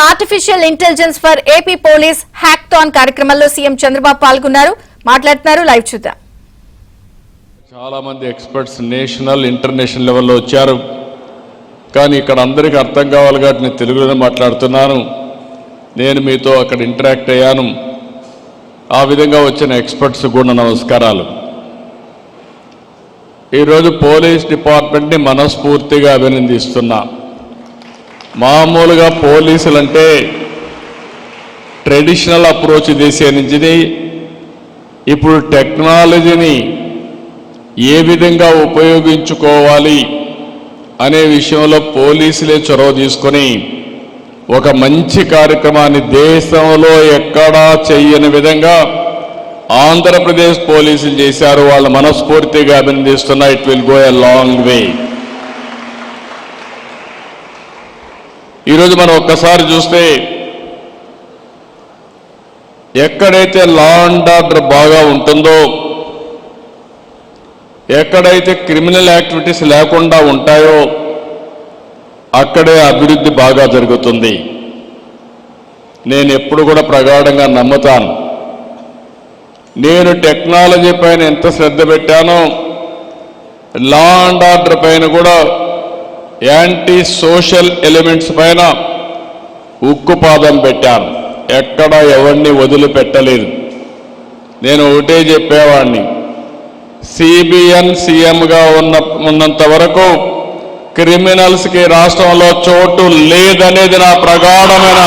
Artificial intelligence for AP police hackathon కార్యక్రమంలో CM Chandrababu పాల్గొన్నారు. మాట్లాడుతున్నారు, లైవ్ చూద్దాం. చాలా మంది ఎక్స్పర్ట్స్ నేషనల్ ఇంటర్నేషనల్ లెవెల్లో వచ్చారు. కానీ ఇక్కడ అందరికీ అర్థం కావాలి కాబట్టి నేను తెలుగులోనే మాట్లాడుతున్నాను. నేను మీతో అక్కడ ఇంటరాక్ట్ అయ్యాను. ఆ విధంగా వచ్చిన ఎక్స్పర్ట్స్ కూడా నమస్కారాలు. ఈరోజు పోలీస్ డిపార్ట్మెంట్ని మనస్ఫూర్తిగా అభినందిస్తున్నా. మామూలుగా పోలీసులంటే ట్రెడిషనల్ అప్రోచ్ దేశే నుంచి ఇప్పుడు టెక్నాలజీని ఏ విధంగా ఉపయోగించుకోవాలి అనే విషయంలో పోలీసులే చొరవ తీసుకొని ఒక మంచి కార్యక్రమాన్ని దేశంలో ఎక్కడా చెయ్యని విధంగా ఆంధ్రప్రదేశ్ పోలీసులు చేశారు. వాళ్ళు మనస్ఫూర్తిగా అభినందిస్తున్నా. It will go a long way. ఈరోజు మనం ఒక్కసారి చూస్తే ఎక్కడైతే లా అండ్ ఆర్డర్ బాగా ఉంటుందో, ఎక్కడైతే క్రిమినల్ యాక్టివిటీస్ లేకుండా ఉంటాయో అక్కడే అభివృద్ధి బాగా జరుగుతుంది. నేను ఎప్పుడు కూడా ప్రగాఢంగా నమ్ముతాను. నేను టెక్నాలజీ పైన ఎంత శ్రద్ధ పెట్టానో లా అండ్ ఆర్డర్ పైన కూడా, యాంటీ సోషల్ ఎలిమెంట్స్ పైన ఉక్కుపాదం పెట్టాను. ఎక్కడ ఎవరిని వదిలిపెట్టలేదు. నేను ఒకటే చెప్పేవాడిని, సిబిఎన్ సీఎంగా ఉన్నంత వరకు క్రిమినల్స్కి రాష్ట్రంలో చోటు లేదనేది నా ప్రగాఢమైన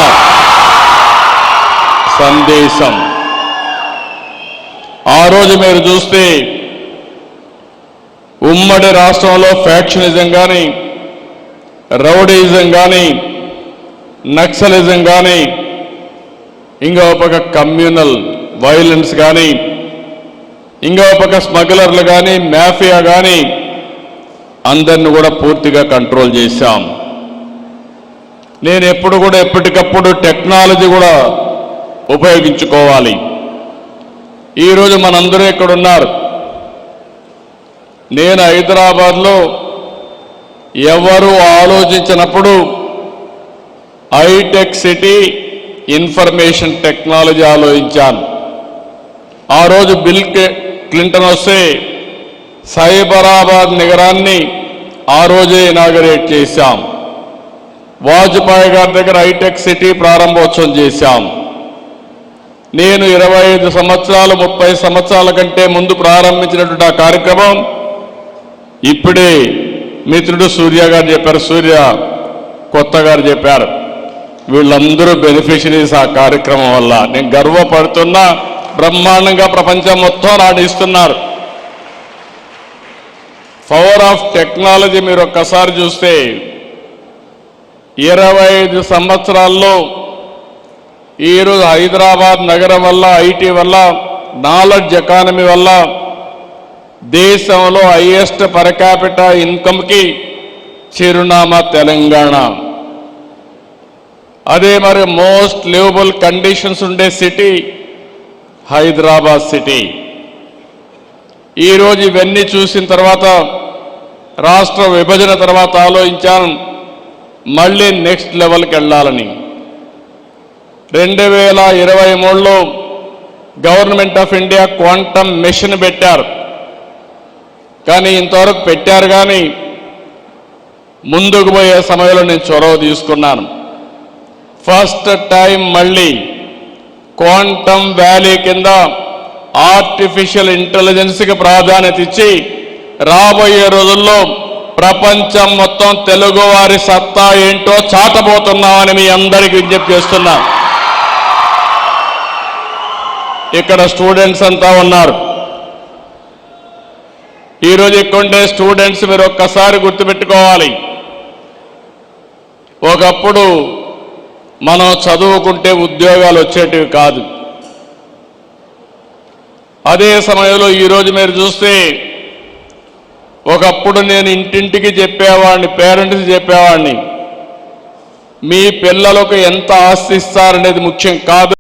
సందేశం. ఆ రోజు మీరు చూస్తే ఉమ్మడి రాష్ట్రంలో ఫ్యాక్షనిజం కానీ, రౌడీజం కానీ, నక్సలిజం కానీ, ఇంకో పక్క కమ్యూనల్ వైలెన్స్ కానీ, ఇంకో పక్క స్మగ్లర్లు కానీ, మాఫియా కానీ, అందరిని కూడా పూర్తిగా కంట్రోల్ చేశాం. నేను ఎప్పుడు కూడా ఎప్పటికప్పుడు టెక్నాలజీ కూడా ఉపయోగించుకోవాలి. ఈరోజు మనందరూ ఇక్కడ ఉన్నారు. నేను హైదరాబాద్లో ఎవరు ఆలోచించినప్పుడు హైటెక్ సిటీ ఇన్ఫర్మేషన్ టెక్నాలజీ ఆలోచించాను. ఆ రోజు బిల్ క్లింటన్ వస్తే సైబరాబాద్ నగరాన్ని ఆ రోజే ఇనాగరేట్ చేశాం. వాజ్పేయి గారి దగ్గర హైటెక్ సిటీ ప్రారంభోత్సవం చేశాం. నేను 25 సంవత్సరాలు 30 సంవత్సరాల కంటే ముందు ప్రారంభించినటువంటి ఆ కార్యక్రమం ఇప్పుడే మిత్రుడు సూర్య గారు చెప్పారు, సూర్య కొత్త గారు చెప్పారు. వీళ్ళందరూ బెనిఫిషరీస్ ఆ కార్యక్రమం వల్ల. నేను గర్వపడుతున్నా. బ్రహ్మాండంగా ప్రపంచం మొత్తం నాటిస్తున్నారు. పవర్ ఆఫ్ టెక్నాలజీ మీరు ఒక్కసారి చూస్తే 25 సంవత్సరాల్లో ఈరోజు హైదరాబాద్ నగరం వల్ల, ఐటీ వల్ల, నాలెడ్జ్ ఎకానమీ వల్ల దేశంలో హైయెస్ట్ పర్ క్యాపిటా ఇన్కమ్కి చిరునామా తెలంగాణ. అదే మరి మోస్ట్ లివబుల్ కండిషన్స్ ఉండే సిటీ హైదరాబాద్ సిటీ. ఈరోజు ఇవన్నీ చూసిన తర్వాత రాష్ట్ర విభజన తర్వాత ఆలోచించాను మళ్ళీ నెక్స్ట్ లెవెల్కి వెళ్ళాలని. 2023లో government of India quantum mission పెట్టారు. కానీ ఇంతవరకు పెట్టారు కానీ ముందుకు పోయే సమయంలో నేను చొరవ తీసుకున్నాను. ఫస్ట్ టైం మళ్ళీ క్వాంటమ్ వ్యాలీ కింద ఆర్టిఫిషియల్ ఇంటెలిజెన్స్కి ప్రాధాన్యత ఇచ్చి రాబోయే రోజుల్లో ప్రపంచం మొత్తం తెలుగు వారి సత్తా ఏంటో చాటబోతున్నామని మీ అందరికీ విజ్ఞప్తి చేస్తున్నా. ఇక్కడ స్టూడెంట్స్ అంతా ఉన్నారు. ఈరోజు ఇక్కడ ఉండే స్టూడెంట్స్ మీరు ఒక్కసారి గుర్తుపెట్టుకోవాలి. ఒకప్పుడు మనం చదువుకుంటే ఉద్యోగాలు వచ్చేటివి కాదు. అదే సమయంలో ఈరోజు మీరు చూస్తే ఒకప్పుడు నేను ఇంటింటికి చెప్పేవాడిని, పేరెంట్స్ చెప్పేవాడిని, మీ పిల్లలకు ఎంత ఆస్తి ఇస్తారనేది ముఖ్యం కాదు,